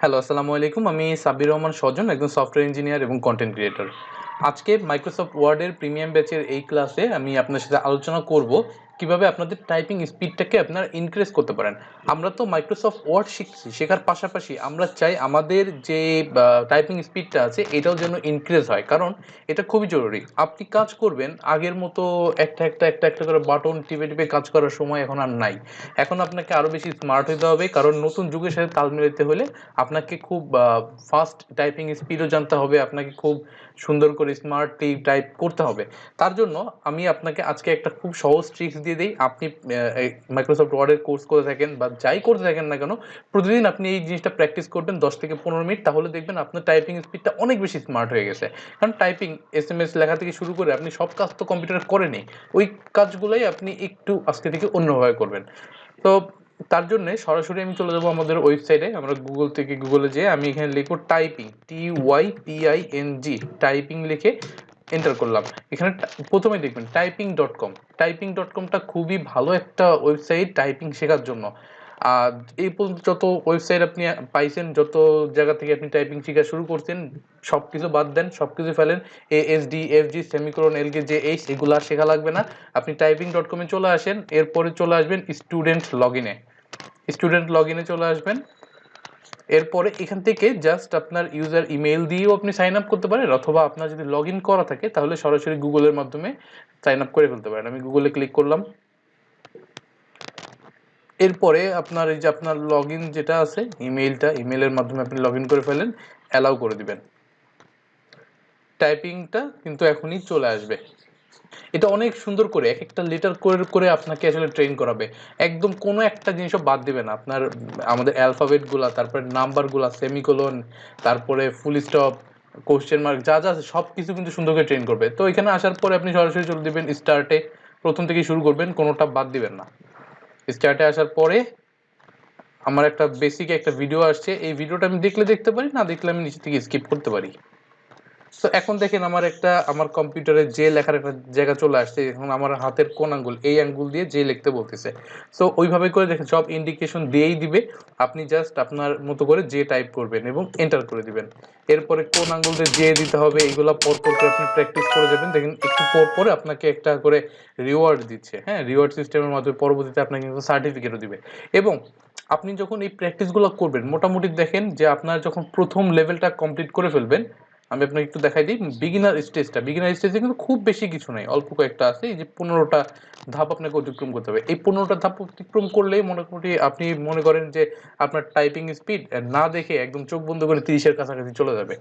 Hello, আসসালামু আলাইকুম। আমি সাব্বির রহমান সজন, একজন সফটওয়্যার ইঞ্জিনিয়ার এবং কন্টেন্ট ক্রিয়েটর। আজকে মাইক্রোসফট ওয়ার্ডের প্রিমিয়াম ব্যাচের এই ক্লাসে আমি আপনার সাথে আলোচনা করব কিভাবে আপনাদের টাইপিং স্পিডটাকে আপনারা ইনক্রিজ করতে পারেন। আমরা তো মাইক্রোসফট ওয়ার্ড শিখছি, শেখার পাশাপাশি আমরা চাই আমাদের যে টাইপিং স্পিডটা আছে এটাও যেন ইনক্রিজ হয়, কারণ এটা খুবই জরুরি। আপনি কাজ করবেন, আগের মতো একটা করে বাটন টিপে টিপে কাজ করার সময় এখন আর নাই। এখন আপনাকে আরও বেশি স্মার্ট হতে হবে, কারণ নতুন যুগের সাথে তাল মিলাতে হলে আপনাকে খুব ফাস্ট টাইপিং স্পিডও জানতে হবে, আপনাকে খুব সুন্দর করে স্মার্টলি টাইপ করতে হবে। তার জন্য আমি আপনাকে আজকে একটা খুব সহজ ট্রিক্স দিয়ে দিই। আপনি মাইক্রোসফট ওয়ার্ডের কোর্স করে থাকেন বা যাই করতে থাকেন না কেন, প্রতিদিন আপনি এই জিনিসটা প্র্যাকটিস করবেন 10 থেকে 15 মিনিট, তাহলে দেখবেন আপনার টাইপিং স্পিডটা অনেক বেশি স্মার্ট হয়ে গেছে। কারণ টাইপিং SMS লেখা থেকে শুরু করে আপনি সব কাজ তো কম্পিউটারে করেনি, ওই কাজগুলোই আপনি একটু আজকে থেকে অন্যভাবে করবেন। তো তার জন্য সরাসরি আমি চলে যাবো আমাদের ওয়েবসাইটে। আমরা গুগলে যেয়ে আমি এখানে লিখবো টাইপিং, TYPING, টাইপিং লিখে এন্টার করলাম। এখানে প্রথমে দেখবেন typing.com। typing.comটা খুবই ভালো একটা ওয়েবসাইট টাইপিং শেখার জন্য। আর এই পর্যন্ত যত ওয়েবসাইট আপনি পাইছেন, যত জায়গা থেকে আপনি টাইপিং শেখা শুরু করছেন, সবকিছু বাদ দেন, সবকিছু ফেলেন। ASD, FG, সেমিকোলন, LKJH এগুলো আর শেখা লাগবে না। আপনি typing.com-এ চলে আসেন, এরপরে চলে আসবেন স্টুডেন্ট লগইনে। স্টুডেন্ট লগইনে চলে আসবেন। এরপরে এখান থেকে জাস্ট আপনার ইউজার ইমেইল দিয়েও আপনি সাইন আপ করতে পারেন, অথবা আপনার যদি লগ ইন করা থাকে তাহলে সরাসরি গুগলের মাধ্যমে সাইন আপ করে ফেলতে পারেন। আমি গুগলে ক্লিক করলাম। এরপরে আপনার এই যে আপনার লগ ইন যেটা আছে ইমেইলের মাধ্যমে আপনি লগ ইন করে ফেলেন, অ্যালাউ করে দিবেন। টাইপিংটা কিন্তু এখনই চলে আসবে। এটা অনেক সুন্দর করে এক একটা লেটার করে করে আপনাকে আসলে ট্রেন করাবে। একদম কোনো একটা জিনিসও বাদ দিবে না। আপনার আমাদের অ্যালফাবেটগুলা, তারপরে নাম্বারগুলা, সেমিকোলন, তারপরে ফুল স্টপ, কোশ্চেন মার্ক, যা যা আছে সব কিছু কিন্তু সুন্দর করে ট্রেন করবে। তো এখানে আসার পরে আপনি সরাসরি চলে দিবেন স্টার্টে, প্রথম থেকেই শুরু করবেন, কোনোটা বাদ দিবেন না। স্টার্টে আসার পরে আমার একটা বেসিক একটা ভিডিও আসছে, এই ভিডিওটা আমি দেখলে দেখতে পারি, না দেখলে আমি নিচে থেকে স্কিপ করতে পারি। তো এখন দেখেন আমার কম্পিউটারে যে লেখার একটা জায়গা চলে আসছে। এখন আমার হাতের কোন আঙ্গুল, এই আঙ্গুল দিয়ে যে লিখতে বলতেছে। সো ওইভাবে করে দেখেন সব ইন্ডিকেশন দিয়েই দিবে। আপনি জাস্ট আপনার মতো করে যে টাইপ করবেন এবং এন্টার করে দিবেন। এরপরে কোন আঙ্গুল দিয়ে যে দিতে হবে এগুলো পরপর করে আপনি প্র্যাকটিস করে যাবেন। দেখেন একটু পর পরে আপনাকে একটা করে রিওয়ার্ড দিচ্ছে। হ্যাঁ, রিওয়ার্ড সিস্টেমের মাধ্যমে পরবর্তীতে আপনাকে কিন্তু সার্টিফিকেটও দিবে। এবং আপনি যখন এই প্র্যাকটিসগুলো করবেন, মোটামুটি দেখেন যে আপনার যখন প্রথম লেভেলটা কমপ্লিট করে ফেলবেন, আমি আপনাকে একটু দেখাই দিই বিগিনার স্টেজে কিন্তু খুব বেশি কিছু নাই, অল্প কয়েকটা আছে। এই যে 15টা ধাপ আপনাকে অতিক্রম করতে হবে। এই 15টা ধাপ অতিক্রম করলেই মোটামুটি আপনি মনে করেন যে আপনার টাইপিং স্পিড না দেখে একদম চোখ বন্ধ করে 30-এর কাছাকাছি চলে যাবে।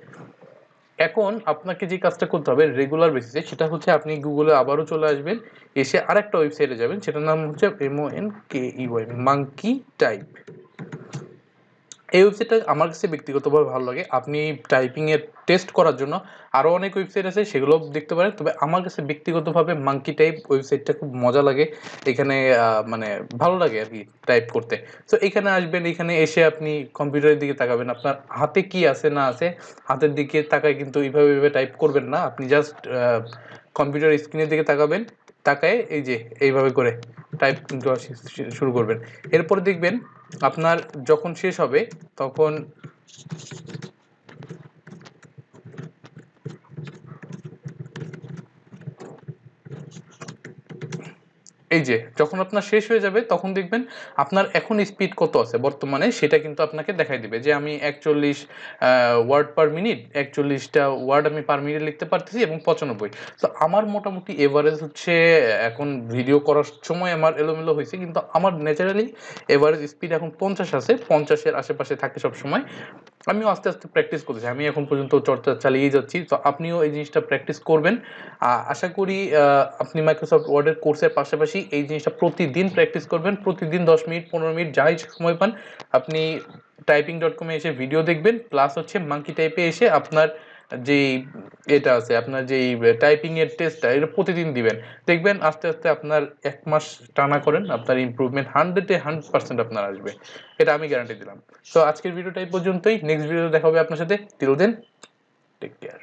এখন আপনাকে যে কাজটা করতে হবে রেগুলার বেসিসে, সেটা হচ্ছে আপনি গুগলে আবারও চলে আসবেন, এসে আরেকটা ওয়েবসাইটে যাবেন, সেটার নাম হচ্ছে MONKEY, মাঙ্কি টাইপ। এই ওয়েবসাইটটা আমার কাছে ব্যক্তিগতভাবে ভালো লাগে। আপনি টাইপিংয়ের টেস্ট করার জন্য আরও অনেক ওয়েবসাইট আছে, সেগুলো দেখতে পারেন। তবে আমার কাছে ব্যক্তিগতভাবে মাঙ্কি টাইপ ওয়েবসাইটটা খুব মজা লাগে। এখানে মানে ভালো লাগে আর কি টাইপ করতে। তো এখানে আসবেন, এখানে এসে আপনি কম্পিউটারের দিকে তাকাবেন, আপনার হাতে কি আছে না আছে হাতের দিকে তাকায় কিন্তু এইভাবে টাইপ করবেন না। আপনি জাস্ট কম্পিউটার স্ক্রিনের দিকে তাকাবেন, তাকায় এই যে এইভাবে করে টাইপ করা শুরু করবেন। এরপরে দেখবেন আপনার যখন শেষ হবে তখন এই যে যখন আপনার শেষ হয়ে যাবে তখন দেখবেন আপনার এখন স্পিড কত আছে বর্তমানে, সেটা কিন্তু আপনাকে দেখাই দিবে যে আমি 41 ওয়ার্ড পার মিনিট, 41টা ওয়ার্ড আমি পার মিনিট লিখতে পারতেছি এবং 95। তো আমার মোটামুটি এভারেজ হচ্ছে, এখন ভিডিও করার সময় আমার এলোমেলো হয়েছে, কিন্তু আমার ন্যাচারালি এভারেজ স্পিড এখন 50 আছে, 50-এর আশেপাশে থাকে সব সময়। আমিও আস্তে আস্তে প্র্যাকটিস করতেছি, আমি এখন পর্যন্ত চর্চা চালিয়ে যাচ্ছি। তো আপনিও এই জিনিসটা প্র্যাকটিস করবেন। আশা করি আপনি মাইক্রোসফট ওয়ার্ডের কোর্সের পাশাপাশি এই জিনিসটা প্রতিদিন প্র্যাকটিস করবেন। প্রতিদিন 10 মিনিট, 15 মিনিট যাই সময় পান আপনি typing.com-এ এসে ভিডিও দেখবেন, প্লাস হচ্ছে মাঙ্কি টাইপে এসে আপনার যেই এটা আছে, আপনার যেই টাইপিংয়ের টেস্টটা এটা প্রতিদিন দিবেন। দেখবেন আস্তে আস্তে আপনার 1 মাস টানা করেন, আপনার ইমপ্রুভমেন্ট 100-এ 100% আপনার আসবে, এটা আমি গ্যারান্টি দিলাম। তো আজকের ভিডিওটা এই পর্যন্তই। নেক্সট ভিডিও দেখা হবে আপনার সাথে। Till then, take care.